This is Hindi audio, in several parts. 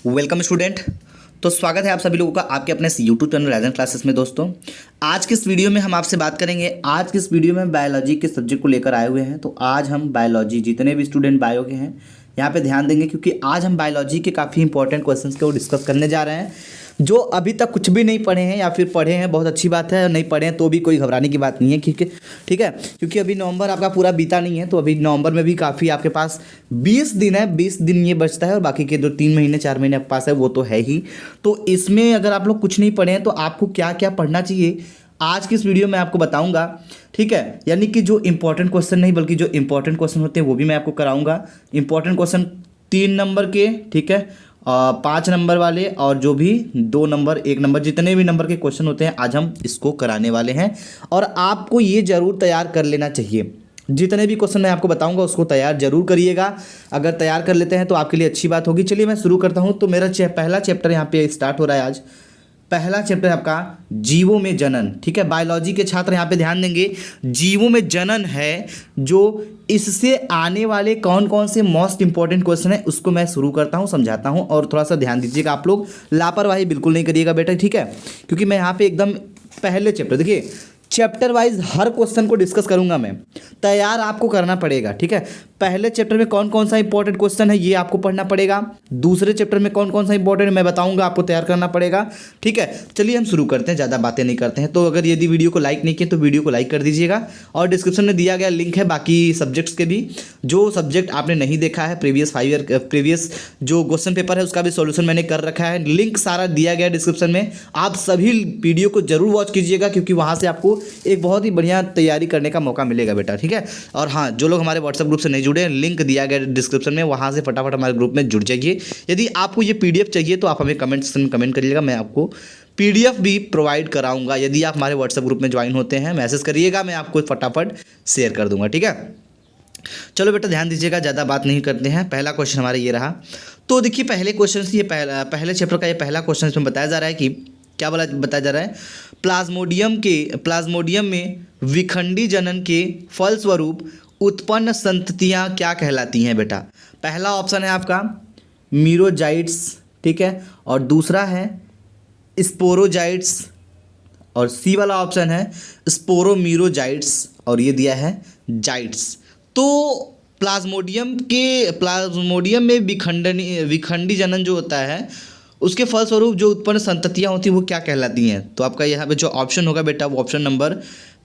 Welcome student. तो स्वागत है आप सभी लोगों का आपके अपने यूट्यूब चैनल राइजन क्लासेस में। दोस्तों आज के इस वीडियो में हम आपसे बात करेंगे। आज के इस वीडियो में बायोलॉजी के सब्जेक्ट को लेकर आए हुए हैं। तो आज हम बायोलॉजी जितने भी स्टूडेंट बायो के हैं यहाँ पे ध्यान देंगे, क्योंकि आज हम बायोलॉजी के काफ़ी इंपॉर्टेंट क्वेश्चंस को डिस्कस करने जा रहे हैं। जो अभी तक कुछ भी नहीं पढ़े हैं या फिर पढ़े हैं बहुत अच्छी बात है, नहीं पढ़े हैं तो भी कोई घबराने की बात नहीं है, क्योंकि ठीक है, क्योंकि अभी नवंबर आपका पूरा बीता नहीं है। तो अभी नवंबर में भी काफ़ी आपके पास 20 दिन है, 20 दिन ये बचता है और बाकी के जो 3 महीने 4 महीने आपके पास है वो तो है ही। तो इसमें अगर आप लोग कुछ नहीं पढ़े हैं तो आपको क्या क्या पढ़ना चाहिए आज की इस वीडियो में आपको बताऊंगा। ठीक है, यानी कि जो इंपॉर्टेंट क्वेश्चन नहीं बल्कि जो इंपॉर्टेंट क्वेश्चन होते हैं वो भी मैं आपको कराऊंगा। इंपॉर्टेंट क्वेश्चन 3 नंबर के, ठीक है, 5 नंबर वाले और जो भी 2 नंबर 1 नंबर जितने भी नंबर के क्वेश्चन होते हैं आज हम इसको कराने वाले हैं। और आपको ये ज़रूर तैयार कर लेना चाहिए। जितने भी क्वेश्चन मैं आपको बताऊंगा उसको तैयार जरूर करिएगा। अगर तैयार कर लेते हैं तो आपके लिए अच्छी बात होगी। चलिए मैं शुरू करता हूँ। तो मेरा पहला चैप्टर यहाँ पे स्टार्ट हो रहा है आज। पहला चैप्टर है आपका जीवों में जनन। ठीक है, बायोलॉजी के छात्र यहाँ पे ध्यान देंगे। जीवों में जनन है, जो इससे आने वाले कौन कौन से मोस्ट इंपॉर्टेंट क्वेश्चन है उसको मैं शुरू करता हूँ, समझाता हूँ। और थोड़ा सा ध्यान दीजिएगा, आप लोग लापरवाही बिल्कुल नहीं करिएगा बेटा, ठीक है, क्योंकि मैं यहाँ पे एकदम पहले चैप्टर, देखिए चैप्टर वाइज हर क्वेश्चन को डिस्कस करूंगा मैं, तैयार आपको करना पड़ेगा। ठीक है, पहले चैप्टर में कौन कौन सा इंपॉर्टेंट क्वेश्चन है ये आपको पढ़ना पड़ेगा। दूसरे चैप्टर में कौन कौन सा इंपॉर्टेंट मैं बताऊंगा, आपको तैयार करना पड़ेगा। ठीक है, चलिए हम शुरू करते हैं, ज़्यादा बातें नहीं करते हैं। तो अगर यदि वीडियो को लाइक नहीं किए तो वीडियो को लाइक कर दीजिएगा। और डिस्क्रिप्शन में दिया गया लिंक है बाकी सब्जेक्ट्स के भी, जो सब्जेक्ट आपने नहीं देखा है प्रीवियस जो क्वेश्चन पेपर है उसका भी सॉल्यूशन मैंने कर रखा है। लिंक सारा दिया गया डिस्क्रिप्शन में, आप सभी वीडियो को जरूर वॉच कीजिएगा, क्योंकि वहाँ से आपको एक बहुत ही बढ़िया तैयारी करने का मौका मिलेगा बेटा। ठीक है, और हाँ, जो लोग हमारे व्हाट्सएप ग्रुप से नहीं जुड़े, लिंक दिया गया डिस्क्रिप्शन में, वहाँ से फटाफट हमारे ग्रुप में जुड़ जाइए। यदि आपको ये पीडीएफ चाहिए तो आप हमें कमेंट सेक्शन में कमेंट करिएगा, मैं आपको पीडीएफ भी प्रोवाइड कराऊंगा। यदि आप हमारे व्हाट्सएप ग्रुप में ज्वाइन होते हैं, मैसेज करिएगा, मैं आपको फटाफट शेयर कर दूंगा। ठीक है, चलो बेटा ध्यान दीजिएगा, ज़्यादा बात नहीं करते हैं। पहला क्वेश्चन हमारा ये रहा। तो देखिए पहले क्वेश्चन से, ये पहले चैप्टर का ये पहला क्वेश्चन इसमें बताया जा रहा है कि क्या बताया जा रहा है, प्लाज्मोडियम में विखंडी जनन के फलस्वरूप उत्पन्न संततियाँ क्या कहलाती हैं बेटा। पहला ऑप्शन है आपका मीरोजाइट्स, ठीक है, और दूसरा है स्पोरोजाइट्स, और सी वाला ऑप्शन है स्पोरोमीरोजाइट्स, और ये दिया है जाइट्स। तो प्लाज्मोडियम में विखंडी जनन जो होता है उसके फलस्वरूप जो उत्पन्न संततियाँ होती हैं वो क्या कहलाती हैं। तो आपका यहाँ पे जो ऑप्शन होगा बेटा वो ऑप्शन नंबर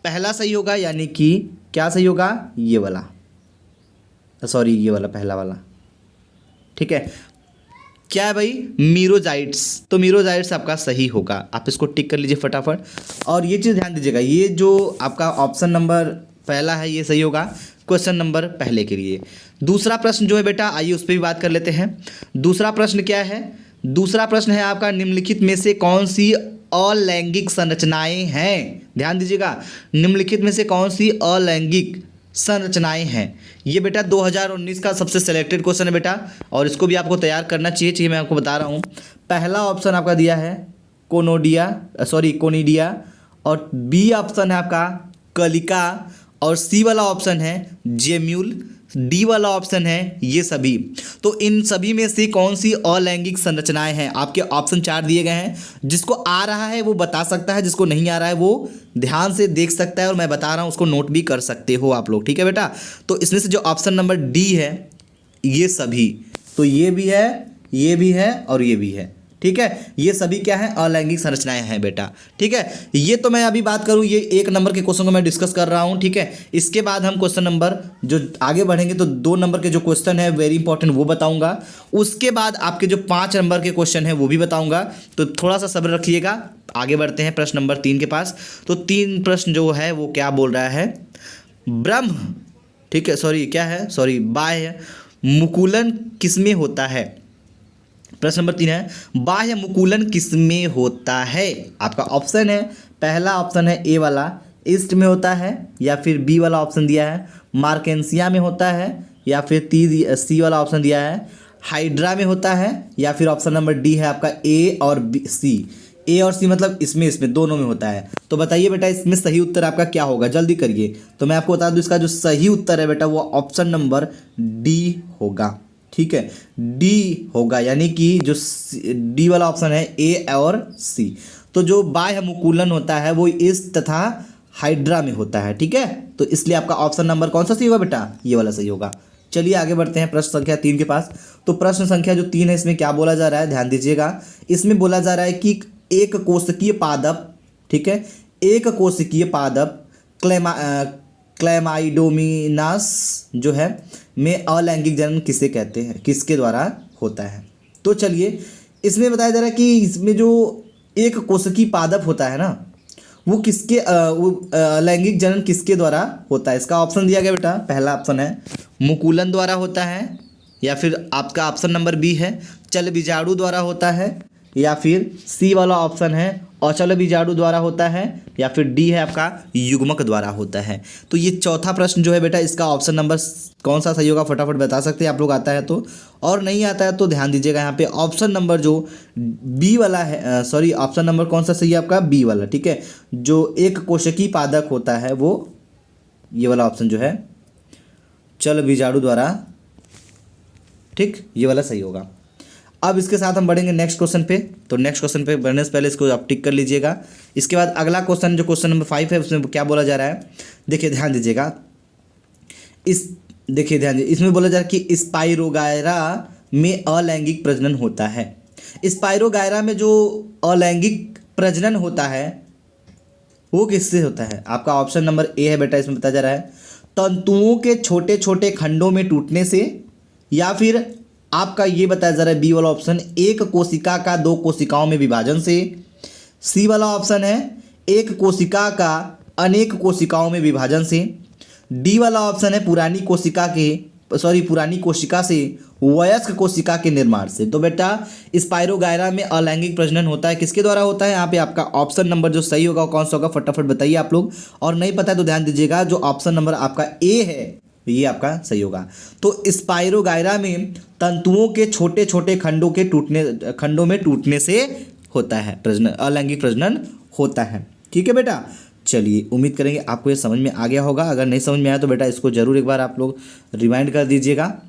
पहला सही होगा, यानी कि क्या सही होगा, ये वाला, सॉरी ये वाला पहला वाला। ठीक है, क्या है भाई, मीरोजाइट्स। तो मीरोजाइट्स आपका सही होगा, आप इसको टिक कर लीजिए फटाफट। और ये चीज़ ध्यान दीजिएगा, ये जो आपका ऑप्शन नंबर पहला है ये सही होगा क्वेश्चन नंबर पहले के लिए। दूसरा प्रश्न जो है बेटा, आइए उस पर भी बात कर लेते हैं। दूसरा प्रश्न क्या है, दूसरा प्रश्न है आपका निम्नलिखित में से कौन सी अलैंगिक संरचनाएं हैं। ध्यान दीजिएगा, निम्नलिखित में से कौन सी अलैंगिक संरचनाएं हैं। ये बेटा 2019 का सबसे सिलेक्टेड क्वेश्चन है बेटा, और इसको भी आपको तैयार करना चाहिए। मैं आपको बता रहा हूँ, पहला ऑप्शन आपका दिया है कोनिडिया, और बी ऑप्शन है आपका कलिका, और सी वाला ऑप्शन है जेम्यूल, डी वाला ऑप्शन है ये सभी। तो इन सभी में से कौन सी अलैंगिक संरचनाएं हैं, आपके ऑप्शन 4 दिए गए हैं। जिसको आ रहा है वो बता सकता है, जिसको नहीं आ रहा है वो ध्यान से देख सकता है, और मैं बता रहा हूँ उसको नोट भी कर सकते हो आप लोग। ठीक है बेटा, तो इसमें से जो ऑप्शन नंबर डी है ये सभी, तो ये भी है, ये भी है और ये भी है। ठीक है, ये सभी क्या है, अलैंगिक संरचनाएं हैं बेटा। ठीक है, ये तो मैं अभी बात करूं, ये 1 नंबर के क्वेश्चन को मैं डिस्कस कर रहा हूं। ठीक है, इसके बाद हम क्वेश्चन नंबर जो आगे बढ़ेंगे तो 2 नंबर के जो क्वेश्चन है वेरी इंपॉर्टेंट वो बताऊंगा। उसके बाद आपके जो 5 नंबर के क्वेश्चन है वो भी बताऊंगा। तो थोड़ा सा सब्र रखिएगा, आगे बढ़ते हैं प्रश्न नंबर 3 के पास। तो 3 प्रश्न जो है वो क्या बोल रहा है, ब्रह्म, ठीक है, बाह्य मुकुलन किसमें होता है। प्रश्न नंबर 3 है बाह्य मुकुलन किसमें होता है। आपका ऑप्शन है, पहला ऑप्शन है ए वाला ईस्ट में होता है, या फिर बी वाला ऑप्शन दिया है मार्केंसिया में होता है, या फिर सी वाला ऑप्शन दिया है हाइड्रा में होता है, या फिर ऑप्शन नंबर डी है आपका ए और सी। ए और सी मतलब इसमें दोनों में होता है। तो बताइए बेटा इसमें सही उत्तर आपका क्या होगा, जल्दी करिए। तो मैं आपको बता दूं इसका जो सही उत्तर है बेटा वो ऑप्शन नंबर डी होगा। ठीक है, डी होगा, यानी कि जो डी वाला ऑप्शन है ए और सी। तो जो बाह्य मुकुलन होता है वो इस तथा हाइड्रा में होता है, ठीक है। तो इसलिए आपका ऑप्शन नंबर कौन सा सही होगा बेटा, ये वाला सही होगा। चलिए आगे बढ़ते हैं प्रश्न संख्या 3 के पास। तो प्रश्न संख्या जो 3 है इसमें क्या बोला जा रहा है, ध्यान दीजिएगा। इसमें बोला जा रहा है कि एक कोशिकीय पादप, ठीक है, एक कोशिकीय पादप क्लैमाइडोमिनास जो है में अलैंगिक जनन किसे कहते हैं, किसके द्वारा होता है। तो चलिए इसमें बताया जा रहा है कि इसमें जो एक कोशिकीय पादप होता है ना वो किसके लैंगिक जनन किसके द्वारा होता है। इसका ऑप्शन दिया गया बेटा, पहला ऑप्शन है मुकुलन द्वारा होता है, या फिर आपका ऑप्शन नंबर बी है चल बीजाणु द्वारा होता है, या फिर सी वाला ऑप्शन है अचल बीजाणु द्वारा होता है, या फिर डी है आपका युग्मक द्वारा होता है। तो ये चौथा प्रश्न जो है बेटा इसका ऑप्शन नंबर कौन सा सही होगा फटाफट बता सकते हैं आप लोग, आता है तो, और नहीं आता है तो ध्यान दीजिएगा यहाँ पे ऑप्शन नंबर जो बी वाला है, सॉरी ऑप्शन नंबर कौन सा सही है आपका, बी वाला, ठीक है। जो एक कोशिकीय पादप होता है वो ये वाला ऑप्शन जो है चल बीजाणु द्वारा, ठीक, ये वाला सही होगा। अब इसके साथ हम बढ़ेंगे नेक्स्ट क्वेश्चन पे। तो नेक्स्ट क्वेश्चन पे बढ़ने से पहले इसको आप टिक कर लीजिएगा। इसके बाद अगला क्वेश्चन जो क्वेश्चन नंबर 5 है उसमें क्या बोला जा रहा है, देखिए ध्यान दीजिएगा। इसमें बोला जा रहा है कि स्पाइरोगायरा में अलैंगिक प्रजनन होता है। स्पाइरोगायरा में जो अलैंगिक प्रजनन होता है वो किससे होता है, आपका ऑप्शन नंबर ए है बेटा। इसमें बताया जा रहा है तंतुओं के छोटे छोटे खंडों में टूटने से, या फिर आपका ये बताया जा रहा है बी वाला ऑप्शन एक कोशिका का दो कोशिकाओं में विभाजन से, सी वाला ऑप्शन है एक कोशिका का अनेक कोशिकाओं में विभाजन से, डी वाला ऑप्शन है पुरानी कोशिका से वयस्क कोशिका के निर्माण से। तो बेटा स्पाइरोगायरा में अलैंगिक प्रजनन होता है, किसके द्वारा होता है, यहाँ पे आपका ऑप्शन नंबर जो सही होगा कौन सा होगा फटाफट बताइए आप लोग, और नहीं पता है तो ध्यान दीजिएगा जो ऑप्शन नंबर आपका ए है ये आपका सही होगा। तो स्पाइरोगायरा में तंतुओं के छोटे छोटे खंडों में टूटने से होता है प्रजनन, अलैंगिक प्रजनन होता है, ठीक है बेटा। चलिए उम्मीद करेंगे आपको ये समझ में आ गया होगा। अगर नहीं समझ में आया तो बेटा इसको जरूर एक बार आप लोग रिमाइंड कर दीजिएगा।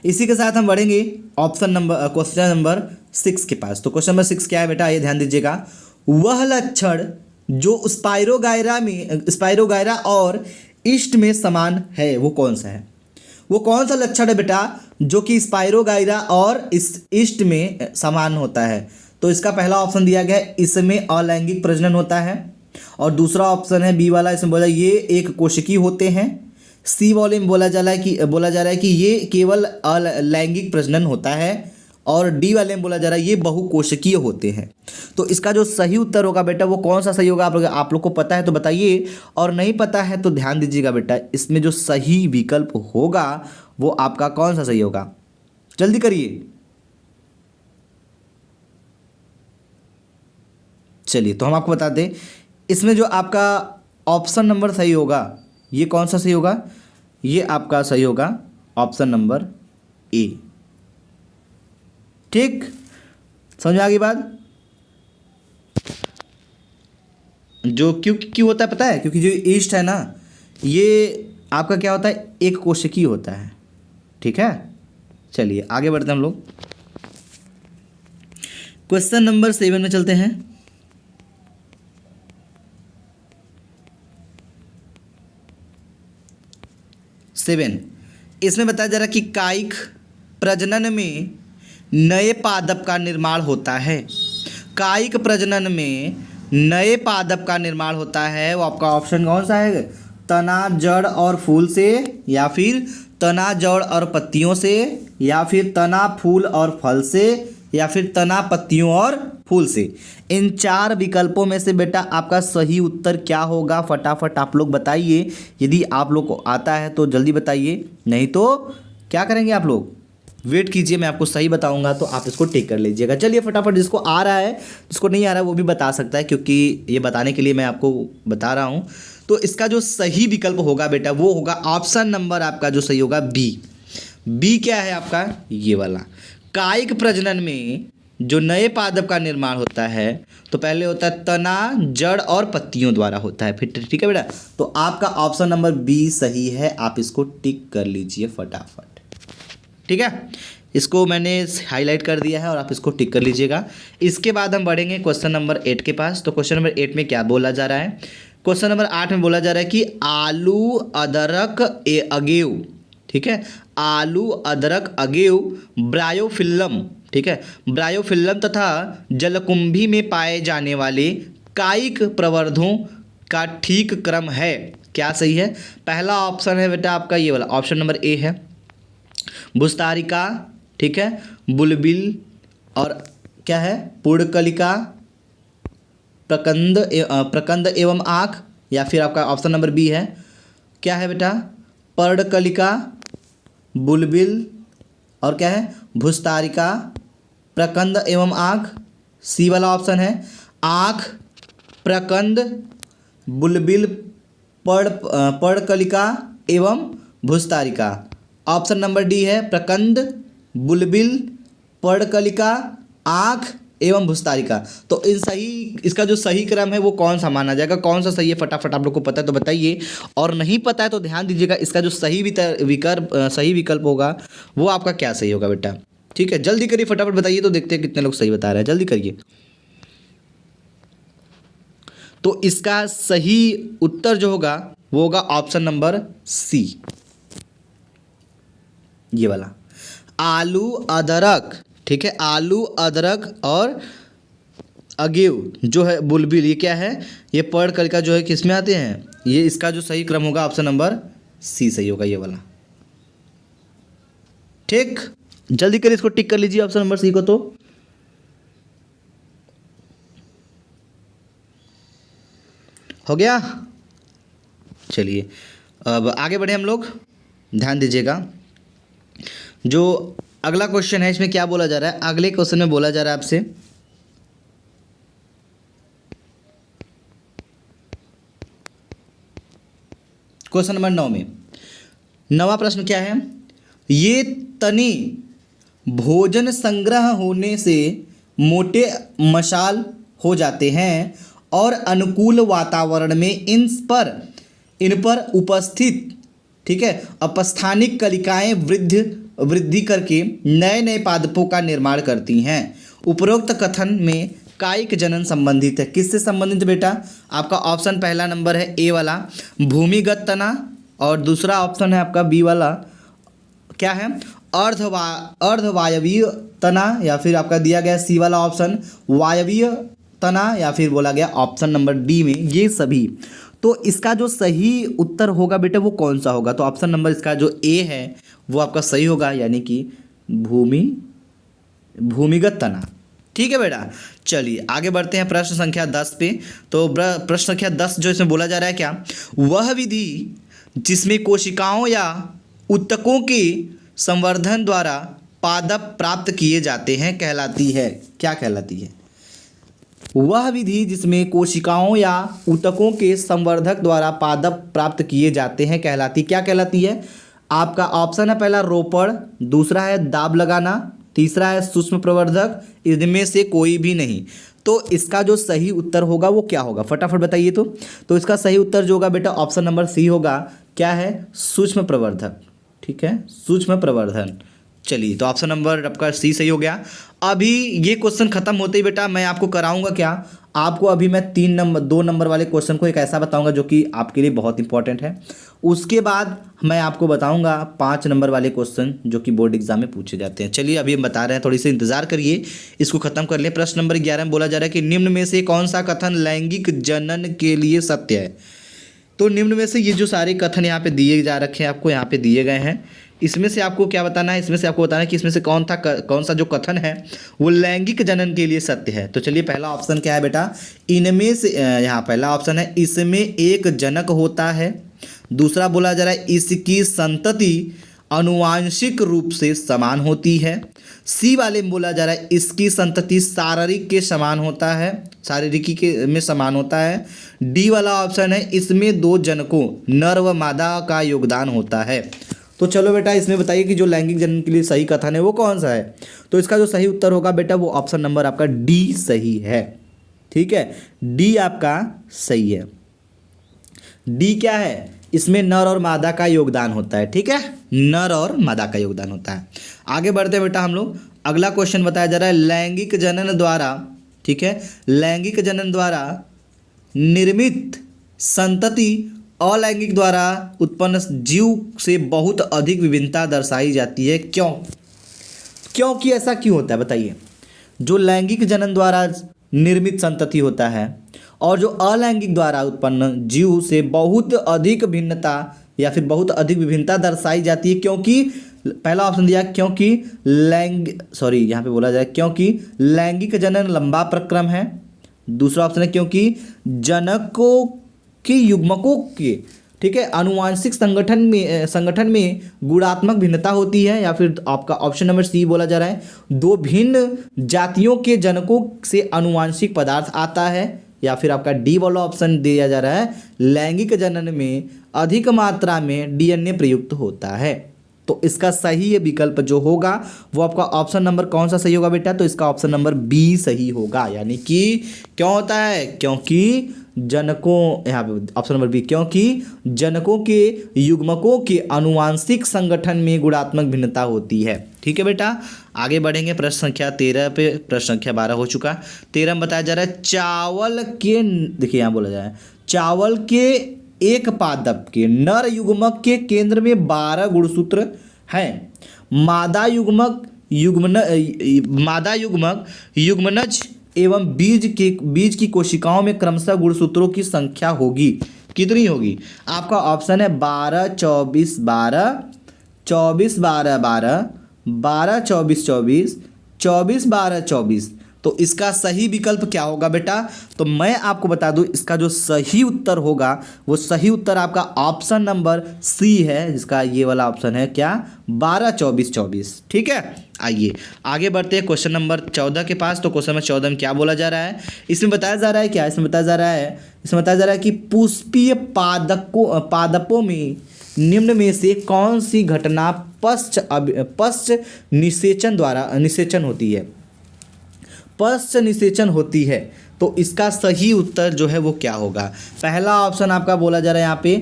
इसी के साथ हम बढ़ेंगे क्वेश्चन नंबर 6 के पास। तो क्वेश्चन नंबर 6 क्या है बेटा, ये ध्यान दीजिएगा। वह लक्षण जो स्पाइरोगायरा और ईस्ट में समान है वो कौन सा है, वो कौन सा लक्षण है बेटा जो कि स्पाइरोगायरा और इस ईस्ट में समान होता है। तो इसका पहला ऑप्शन दिया गया है इसमें अलैंगिक प्रजनन होता है, और दूसरा ऑप्शन है बी वाला, इसमें बोला ये एक कोशिकीय होते हैं, सी वाले में बोला जा रहा है कि ये केवल अलैंगिक प्रजनन होता है, और डी वाले में बोला जा रहा है ये बहुकोशिकीय होते हैं। तो इसका जो सही उत्तर होगा बेटा वो कौन सा सही होगा, आप लोग को पता है तो बताइए, और नहीं पता है तो ध्यान दीजिएगा बेटा इसमें जो सही विकल्प होगा वो आपका कौन सा सही होगा, जल्दी करिए। चलिए तो हम आपको बता दें इसमें जो आपका ऑप्शन नंबर सही होगा ये कौन सा सही होगा, ये आपका सही होगा ऑप्शन नंबर ए, ठीक, समझ में आ गई बात। जो क्यों होता है पता है, क्योंकि जो ईस्ट है ना ये आपका क्या होता है एक कोशिकीय होता है, ठीक है। चलिए आगे बढ़ते हैं हम लोग क्वेश्चन नंबर 7 में चलते हैं। इसमें बताया जा रहा है कि कायिक प्रजनन में नए पादप का निर्माण होता है। कायिक प्रजनन में नए पादप का निर्माण होता है, वो आपका ऑप्शन कौन सा है, तना जड़ और फूल से, या फिर तना जड़ और पत्तियों से, या फिर तना फूल और फल से, या फिर तना पत्तियों और फूल से। इन 4 विकल्पों में से बेटा आपका सही उत्तर क्या होगा फटाफट आप लोग बताइए। यदि आप लोग को आता है तो जल्दी बताइए, नहीं तो क्या करेंगे आप लोग वेट कीजिए, मैं आपको सही बताऊंगा तो आप इसको टिक कर लीजिएगा। चलिए फटाफट जिसको आ रहा है, जिसको नहीं आ रहा है वो भी बता सकता है, क्योंकि ये बताने के लिए मैं आपको बता रहा हूँ। तो इसका जो सही विकल्प होगा बेटा वो होगा ऑप्शन नंबर आपका जो सही होगा बी क्या है आपका, ये वाला। कायिक प्रजनन में जो नए पादप का निर्माण होता है तो पहले होता है तना जड़ और पत्तियों द्वारा होता है, फिर ठीक है बेटा। तो आपका ऑप्शन नंबर बी सही है, आप इसको टिक कर लीजिए फटाफट, ठीक है, इसको मैंने हाईलाइट कर दिया है और आप इसको टिक कर लीजिएगा। इसके बाद हम बढ़ेंगे क्वेश्चन नंबर 8 के पास। तो क्वेश्चन नंबर 8 में क्या बोला जा रहा है, क्वेश्चन नंबर 8 में बोला जा रहा है कि आलू अदरक अगेव, ठीक है, आलू अदरक अगेव ब्रायोफिल्लम, ठीक है, ब्रायोफिल्लम तथा जलकुंभी में पाए जाने वाले कायिक प्रवर्धों का ठीक क्रम है, क्या सही है। पहला ऑप्शन है बेटा आपका ये वाला, ऑप्शन नंबर ए है, भुस्तारिका, ठीक है, बुलबिल और क्या है, पूर्णकलिका, प्रकंद एवं आँख, या फिर आपका ऑप्शन नंबर बी है, क्या है बेटा, पर्णकलिका, बुलबिल और क्या है, भुस्तारिका, प्रकंद एवं आँख। सी वाला ऑप्शन है आँख, प्रकंद, बुलबिल, पर्णकलिका एवं भुस्तारिका। ऑप्शन नंबर डी है प्रकंद, बुलबिल, पर्णकलिका, आँख एवं भुस्तारिका। तो इन सही, इसका जो सही क्रम है वो कौन सा माना जाएगा, कौन सा सही है, फटाफट आप लोग को पता है तो बताइए, और नहीं पता है तो ध्यान दीजिएगा, इसका जो सही विकल्प होगा वो आपका क्या सही होगा बेटा। ठीक है, जल्दी करिए, फटाफट बताइए तो देखते हैं कितने लोग सही बता रहे हैं, जल्दी करिए। तो इसका सही उत्तर जो होगा वो होगा ऑप्शन नंबर सी, ये वाला, आलू अदरक, ठीक है, आलू अदरक और अगेव जो है बुलबिल, ये क्या है, ये पर्णकलिका जो है किस में आते हैं, ये इसका जो सही क्रम होगा ऑप्शन नंबर सी सही होगा, ये वाला। ठीक, जल्दी करिए, इसको टिक कर लीजिए ऑप्शन नंबर सी को। तो हो गया, चलिए अब आगे बढ़े हम लोग, ध्यान दीजिएगा। जो अगला क्वेश्चन है इसमें क्या बोला जा रहा है, अगले क्वेश्चन में बोला जा रहा है आपसे, क्वेश्चन नंबर 9 में 9वां प्रश्न क्या है, ये तने भोजन संग्रह होने से मोटे मशाल हो जाते हैं और अनुकूल वातावरण में इन पर उपस्थित, ठीक है, अपस्थानिक कलिकाएं वृद्धि करके नए नए पादपों का निर्माण करती हैं। उपरोक्त कथन में कायिक जनन संबंधित है, किससे संबंधित बेटा, आपका ऑप्शन पहला नंबर है ए वाला, भूमिगत तना, और दूसरा ऑप्शन है आपका बी वाला, क्या है, अर्धवायवीय तना, या फिर आपका दिया गया सी वाला ऑप्शन वायवीय तना, या फिर बोला गया ऑप्शन नंबर डी में ये सभी। तो इसका जो सही उत्तर होगा बेटा वो कौन सा होगा, तो ऑप्शन नंबर इसका जो ए है वो आपका सही होगा, यानी कि भूमिगत तना। ठीक है बेटा, चलिए आगे बढ़ते हैं प्रश्न संख्या 10 पे। तो प्रश्न संख्या 10 जो इसमें बोला जा रहा है, क्या वह विधि जिसमें कोशिकाओं या ऊतकों के संवर्धन द्वारा पादप प्राप्त किए जाते हैं कहलाती है, क्या कहलाती है, वह विधि जिसमें कोशिकाओं या ऊतकों के संवर्धक द्वारा पादप प्राप्त किए जाते हैं कहलाती, क्या कहलाती है। आपका ऑप्शन है पहला रोपण, दूसरा है दाब लगाना, तीसरा है सूक्ष्म प्रवर्धक, इनमें से कोई भी नहीं। तो इसका जो सही उत्तर होगा वो क्या होगा, फटाफट बताइए। तो इसका सही उत्तर जो होगा बेटा ऑप्शन नंबर सी होगा, क्या है, सूक्ष्म प्रवर्धक, ठीक है, सूक्ष्म प्रवर्धन। चलिए, तो ऑप्शन नंबर आपका सी सही हो गया। अभी ये क्वेश्चन खत्म होते ही बेटा मैं आपको कराऊंगा क्या, आपको अभी मैं 2 नंबर वाले क्वेश्चन को एक ऐसा बताऊंगा जो कि आपके लिए बहुत इंपॉर्टेंट है। उसके बाद मैं आपको बताऊंगा 5 नंबर वाले क्वेश्चन जो कि बोर्ड एग्जाम में पूछे जाते हैं। चलिए अभी हम बता रहे हैं, थोड़ी सी इंतजार करिए, इसको खत्म कर लें। प्रश्न नंबर 11 में बोला जा रहा है कि निम्न में से कौन सा कथन लैंगिक जनन के लिए सत्य है। तो निम्न में से ये जो सारे कथन यहाँ पे दिए जा रखे हैं, आपको यहाँ पे दिए गए हैं, इसमें से आपको क्या बताना है, इसमें से आपको बताना है कि इसमें से कौन सा जो कथन है वो लैंगिक जनन के लिए सत्य है। तो चलिए पहला ऑप्शन क्या है बेटा, इनमें से, यहाँ पहला ऑप्शन है इसमें एक जनक होता है। दूसरा बोला जा रहा है इसकी संतति आनुवांशिक रूप से समान होती है। सी वाले में बोला जा रहा है इसकी संतति शारीरिक के समान होता है, शारीरिकी के में समान होता है। डी वाला ऑप्शन है इसमें 2 जनकों नर व मादा का योगदान होता है। तो चलो बेटा इसमें बताइए कि जो लैंगिक जनन के लिए सही कथन है वो कौन सा है। तो इसका जो सही उत्तर होगा बेटा वो ऑप्शन नंबर आपका डी सही है। ठीक है, डी आपका सही है। डी क्या है, इसमें नर और मादा का योगदान होता है। ठीक है, नर और मादा का योगदान होता है। आगे बढ़ते हैं बेटा हम लोग। अगला क्वेश्चन बताया जा रहा है लैंगिक जनन द्वारा, ठीक है, लैंगिक जनन द्वारा निर्मित संतति अलैंगिक द्वारा उत्पन्न जीव से बहुत अधिक विभिन्नता दर्शाई जाती है। क्यों? क्योंकि ऐसा क्यों होता है बताइए। जो लैंगिक जनन द्वारा निर्मित संतति होता है और जो अलैंगिक द्वारा उत्पन्न जीव से बहुत अधिक भिन्नता या फिर बहुत अधिक विभिन्नता दर्शाई जाती है, क्योंकि पहला ऑप्शन दिया क्योंकि यहाँ पे बोला जाए क्योंकि लैंगिक जनन लंबा प्रक्रम है। दूसरा ऑप्शन है क्योंकि जनकों के युग्मकों के, ठीक है, आनुवांशिक संगठन में गुणात्मक भिन्नता होती है। या फिर आपका ऑप्शन नंबर सी बोला जा रहा है दो भिन्न जातियों के जनकों से आनुवांशिक पदार्थ आता है। या फिर आपका डी वाला ऑप्शन दिया जा रहा है लैंगिक जनन में अधिक मात्रा में डीएनए प्रयुक्त होता है। तो इसका सही विकल्प जो होगा वो आपका ऑप्शन नंबर कौन सा सही होगा बेटा? तो इसका ऑप्शन नंबर बी सही होगा। यानी कि क्यों होता है? क्योंकि जनकों, यहाँ पे ऑप्शन नंबर बी, क्योंकि जनकों के युग्मकों के आनुवांशिक संगठन में गुणात्मक भिन्नता होती है। ठीक है बेटा, आगे बढ़ेंगे। प्रश्न संख्या 13 पे प्रश्न संख्या 12 हो चुका। 13 में बताया जा रहा है चावल के, देखिए यहाँ बोला जा रहा है चावल के एक पादप के नर युग्मक के केंद्र में 12 गुणसूत्र हैं। मादा युग्मक युग्मनज एवं बीज की कोशिकाओं में क्रमशः गुणसूत्रों की संख्या होगी। कितनी होगी? आपका ऑप्शन है 12 24 12, 24 12 12, 12 24 24, 24 12 24। तो इसका सही विकल्प क्या होगा बेटा? तो मैं आपको बता दूं इसका जो सही उत्तर होगा वो सही उत्तर आपका ऑप्शन नंबर सी है, जिसका ये वाला ऑप्शन है क्या? 12 24 24। ठीक है, आइए आगे बढ़ते हैं क्वेश्चन नंबर 14 के पास। तो क्वेश्चन नंबर 14 में क्या बोला जा रहा है? इसमें बताया जा रहा है क्या? इसमें बताया जा रहा है कि पुष्पीय पादपों में निम्न में से कौन सी घटना पश्च निषेचन होती है। तो इसका सही उत्तर जो है वो क्या होगा? पहला ऑप्शन आपका बोला जा रहा है यहाँ पे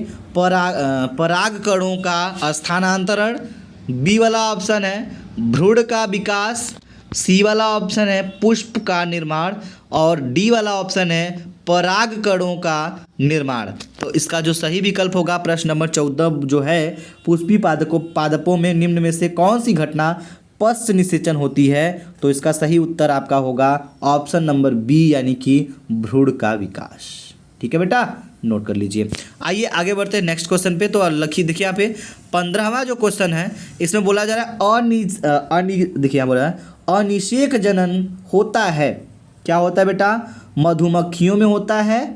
परागकणों का स्थानांतरण, बी वाला ऑप्शन है भ्रूण का विकास, सी वाला ऑप्शन है पुष्प का निर्माण और डी वाला ऑप्शन है परागकणों का निर्माण। तो इसका जो सही विकल्प होगा प्रश्न नंबर 14 जो है पुष्पीय पादपों में निम्न में से कौन सी घटना पश्च निषेचन होती है। तो इसका सही उत्तर आपका होगा ऑप्शन नंबर बी, यानी कि भ्रूण का विकास। ठीक है बेटा, नोट कर लीजिए। आइए आगे बढ़ते हैं नेक्स्ट क्वेश्चन पे। तो देखिए यहाँ पे 15वां जो क्वेश्चन है इसमें बोला जा रहा है देखिए यहाँ बोला है अनिषेक जनन होता है। क्या होता है बेटा? मधुमक्खियों में होता है,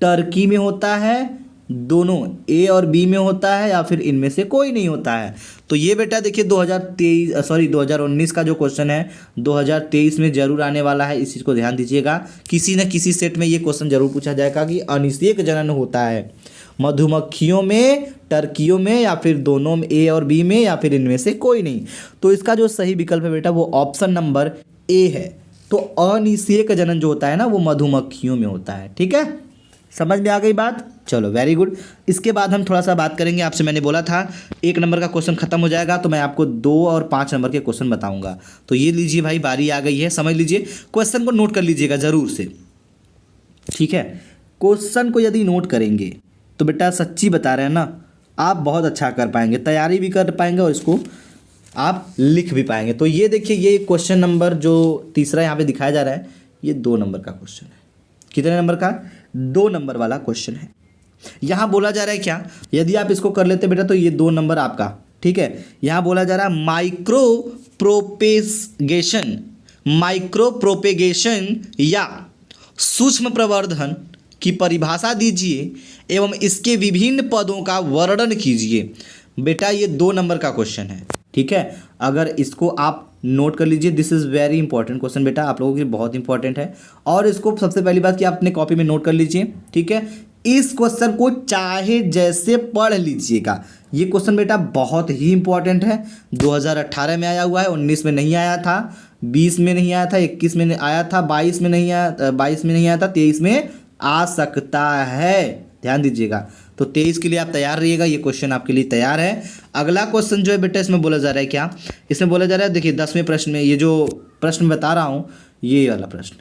टर्की में होता है, दोनों ए और बी में होता है, या फिर इनमें से कोई नहीं होता है। तो ये बेटा देखिए 2019 का जो क्वेश्चन है 2023 में जरूर आने वाला है। इस चीज़ को ध्यान दीजिएगा, किसी न किसी सेट में ये क्वेश्चन जरूर पूछा जाएगा कि अनिषेक जनन होता है मधुमक्खियों में, टर्कियों में, या फिर दोनों में ए और बी में, या फिर इनमें से कोई नहीं। तो इसका जो सही विकल्प है बेटा वो ऑप्शन नंबर ए है। तो अनिषेक जनन जो होता है ना वो मधुमक्खियों में होता है। ठीक है, समझ में आ गई बात? चलो वेरी गुड। इसके बाद हम थोड़ा सा बात करेंगे। आपसे मैंने बोला था 1 नंबर का क्वेश्चन खत्म हो जाएगा तो मैं आपको 2 और 5 नंबर के क्वेश्चन बताऊंगा। तो ये लीजिए भाई, बारी आ गई है, समझ लीजिए। क्वेश्चन को नोट कर लीजिएगा ज़रूर से। ठीक है, क्वेश्चन को यदि नोट करेंगे तो बेटा सच्ची बता रहे हैं ना, आप बहुत अच्छा कर पाएंगे, तैयारी भी कर पाएंगे और इसको आप लिख भी पाएंगे। तो ये देखिए, ये क्वेश्चन नंबर जो तीसरा यहाँ पे दिखाया जा रहा है ये 2 नंबर का क्वेश्चन है। कितने नंबर का? 2 नंबर वाला क्वेश्चन है। यहाँ बोला जा रहा है क्या, यदि आप इसको कर लेते बेटा तो ये 2 नंबर आपका। ठीक है, यहाँ बोला जा रहा है माइक्रो प्रोपेगेशन या सूक्ष्म प्रवर्धन की परिभाषा दीजिए एवं इसके विभिन्न पदों का वर्णन कीजिए। बेटा ये 2 नंबर का क्वेश्चन है। ठीक है, अगर इसको आप नोट कर लीजिए, this is very important question बेटा, आप लोगों के लिए बहुत इंपॉर्टेंट है। और इसको सबसे पहली बात कि आप अपने कॉपी में नोट कर लीजिए। ठीक है, इस क्वेश्चन को चाहे जैसे पढ़ लीजिएगा। ये क्वेश्चन बेटा बहुत ही इंपॉर्टेंट है। 2018 में आया हुआ है, 19 में नहीं आया था, 20 में नहीं आया था, 21 में आया था, 22 में नहीं आया था, 23 में आ सकता है। ध्यान दीजिएगा। तो तो 23 के लिए आप तैयार रहिएगा, ये क्वेश्चन आपके लिए तैयार है। अगला क्वेश्चन जो है बेटा इसमें बोला जा रहा है क्या, इसमें बोला जा रहा है, देखिए 10वें प्रश्न में ये जो प्रश्न बता रहा हूँ, ये वाला प्रश्न,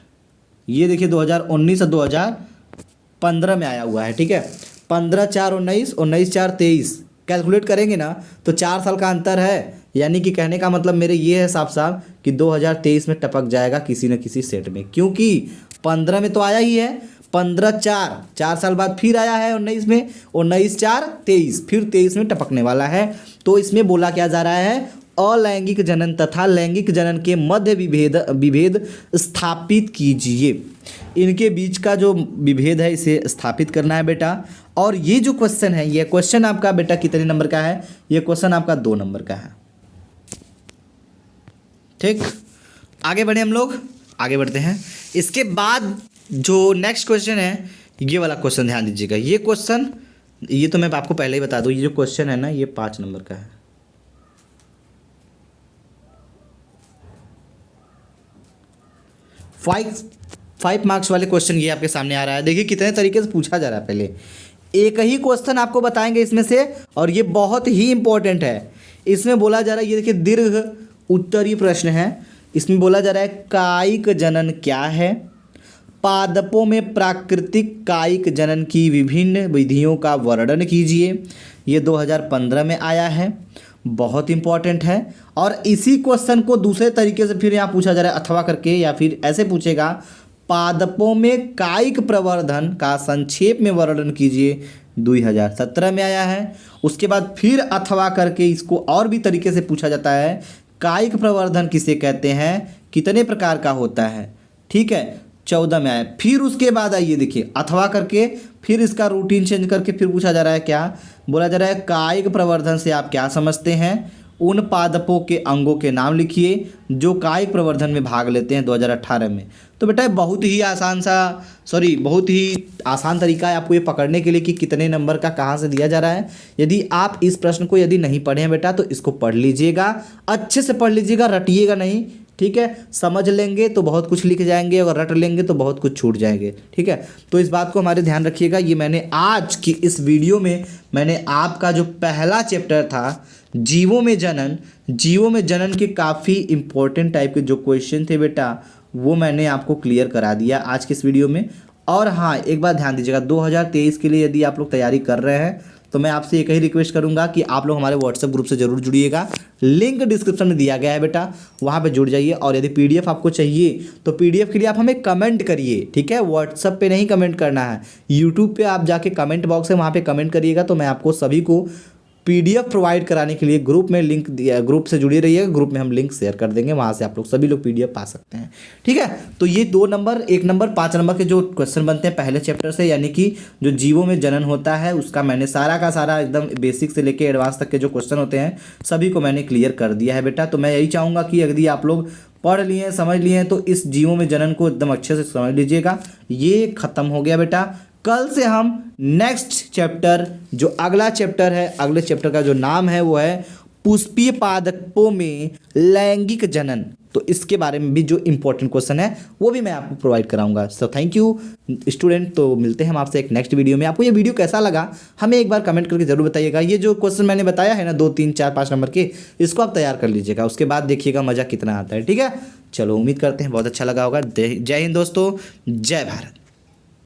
ये देखिए 2019 और 2015 में आया हुआ है, ठीक है। 15/4/19, 19/4/23 कैलकुलेट करेंगे ना तो 4 साल का अंतर है, यानी कि कहने का मतलब मेरे ये है साफ साफ कि 2023 में टपक जाएगा किसी न किसी सेट में, क्योंकि 15 में तो आया ही है, 15/4 साल बाद फिर आया है 19 में, 19/4/23 फिर 23 में टपकने वाला है। तो इसमें बोला क्या जा रहा है, अलैंगिक जनन तथा लैंगिक जनन के मध्य विभेद स्थापित कीजिए। इनके बीच का जो विभेद है इसे स्थापित करना है बेटा। और ये जो क्वेश्चन है, ये क्वेश्चन आपका बेटा कितने नंबर का है, ये क्वेश्चन आपका 2 नंबर का है, ठीक। आगे बढ़े हम लोग, आगे बढ़ते हैं। इसके बाद जो नेक्स्ट क्वेश्चन है, ये वाला क्वेश्चन ध्यान दीजिएगा। ये क्वेश्चन, ये तो मैं आपको पहले ही बता दूं, ये जो क्वेश्चन है ना ये 5 नंबर का है। 5 मार्क्स वाले क्वेश्चन ये आपके सामने आ रहा है। देखिए कितने तरीके से पूछा जा रहा है, पहले एक ही क्वेश्चन आपको बताएंगे इसमें से, और ये बहुत ही इंपॉर्टेंट है। इसमें बोला जा रहा है, ये देखिए दीर्घ उत्तरीय प्रश्न है। इसमें बोला जा रहा है कायिक जनन क्या है, पादपों में प्राकृतिक कायिक जनन की विभिन्न विधियों का वर्णन कीजिए। ये 2015 में आया है, बहुत इंपॉर्टेंट है। और इसी क्वेश्चन को दूसरे तरीके से फिर यहाँ पूछा जा रहा है अथवा करके, या फिर ऐसे पूछेगा, पादपों में कायिक प्रवर्धन का संक्षेप में वर्णन कीजिए। 2017 में आया है। उसके बाद फिर अथवा करके इसको और भी तरीके से पूछा जाता है, कायिक प्रवर्धन किसे कहते हैं, कितने प्रकार का होता है, ठीक है, 14 में आया। फिर उसके बाद आइए देखिए अथवा करके, फिर इसका रूटीन चेंज करके फिर पूछा जा रहा है क्या, बोला जा रहा है कायिक प्रवर्धन से आप क्या समझते हैं, उन पादपों के अंगों के नाम लिखिए जो कायिक प्रवर्धन में भाग लेते हैं 2018 में। तो बेटा बहुत ही बहुत ही आसान तरीका है आपको ये पकड़ने के लिए कि कितने नंबर का कहाँ से दिया जा रहा है। यदि आप इस प्रश्न को यदि नहीं पढ़े हैं बेटा तो इसको पढ़ लीजिएगा, अच्छे से पढ़ लीजिएगा, रटिएगा नहीं, ठीक है। समझ लेंगे तो बहुत कुछ लिख जाएंगे, और रट लेंगे तो बहुत कुछ छूट जाएंगे, ठीक है। तो इस बात को हमारे ध्यान रखिएगा। ये मैंने आज की इस वीडियो में मैंने आपका जो पहला चैप्टर था जीवों में जनन के काफ़ी इंपॉर्टेंट टाइप के जो क्वेश्चन थे बेटा, वो मैंने आपको क्लियर करा दिया आज के इस वीडियो में। और हाँ, एक बात ध्यान दीजिएगा, 2023 के लिए यदि आप लोग तैयारी कर रहे हैं तो मैं आपसे एक ही रिक्वेस्ट करूंगा कि आप लोग हमारे व्हाट्सएप ग्रुप से जरूर जुड़िएगा। लिंक डिस्क्रिप्शन में दिया गया है बेटा, वहाँ पे जुड़ जाइए। और यदि पीडीएफ आपको चाहिए तो पीडीएफ के लिए आप हमें कमेंट करिए, ठीक है। व्हाट्सएप पे नहीं कमेंट करना है, यूट्यूब पे आप जाके कमेंट बॉक्स है वहाँ पे कमेंट करिएगा, तो मैं आपको सभी को पीडीएफ प्रोवाइड कराने के लिए ग्रुप में लिंक दिया, ग्रुप से जुड़े रहिएगा, ग्रुप में हम लिंक शेयर कर देंगे, वहाँ से आप लोग सभी लोग पीडीएफ पा सकते हैं, ठीक है। तो ये 2 नंबर 1 नंबर 5 नंबर के जो क्वेश्चन बनते हैं पहले चैप्टर से, यानी कि जो जीवों में जनन होता है उसका मैंने सारा का सारा एकदम बेसिक से लेके एडवांस तक के जो क्वेश्चन होते हैं सभी को मैंने क्लियर कर दिया है बेटा। तो मैं यही चाहूँगा कि यदि आप लोग पढ़ लिए समझ लिए तो इस जीवों में जनन को एकदम अच्छे से समझ लीजिएगा। ये खत्म हो गया बेटा। कल से हम नेक्स्ट चैप्टर, जो अगला चैप्टर है, अगले चैप्टर का जो नाम है वो है पुष्पीय पादपों में लैंगिक जनन। तो इसके बारे में भी जो इंपॉर्टेंट क्वेश्चन है वो भी मैं आपको प्रोवाइड कराऊंगा। So thank you student. तो मिलते हैं हम आपसे एक नेक्स्ट वीडियो में। आपको ये वीडियो कैसा लगा हमें एक बार कमेंट करके जरूर बताइएगा। ये जो क्वेश्चन मैंने बताया है ना 2 3 4 5 नंबर के, इसको आप तैयार कर लीजिएगा, उसके बाद देखिएगा मज़ा कितना आता है, ठीक है। चलो उम्मीद करते हैं बहुत अच्छा लगा होगा। जय हिंद दोस्तों, जय भारत।